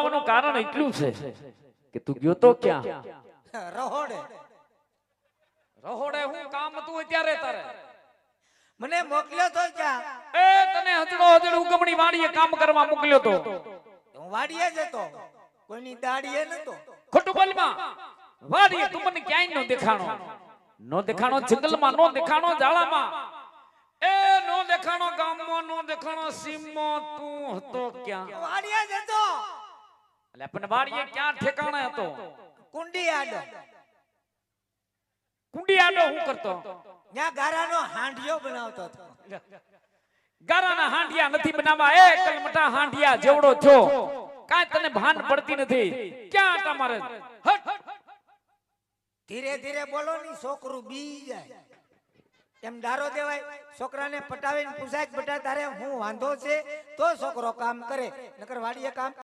બોલાવવાનું કારણ એટલું છે કે તું ગયો તો ક્યાં? રહોડે. રહોડે હું કામ હતું અત્યારે તારે? મને મોકલ્યો તો ક્યાં? એ તને હજડો ઉગમણી વાડીએ કામ કરવા મોકલ્યો તો. હું વાડીએ જ હતો, કોઈની દાડીએ નતો. ખોટું બોલમાં. વાડીએ તું મને ક્યાંય નો દેખાણો. નો દેખાણો જંગલમાં, નો દેખાણો ઝાડામાં, એ નો દેખાણો ગામમાં, નો દેખાણો સીમમાં. તું હતો ક્યાં? વાડીએ જ હતો. એટલે પણ વાડીએ ક્યાં ઠેકાણે હતો? કુંડી આડો. કુંડી આડો હું કરતો? ત્યાં ગારાનો હાંડિયો બનાવતો હતો. ગારાના હાંડિયા નથી બનાવવા. એ કલમટા હાંડિયા જેવડો છો, કાંઈ તને ભાન પડતી નથી. ક્યાં તમારે? હટ. ધીરે ધીરે બોલો ની, છોકરું બી જાય. એમ દારો દેવાય? છોકરાને પટાવીને પૂછાય બેટા તારે હું વાંધો છે તો છોકરો કામ કરે, નકર વાડીએ કામ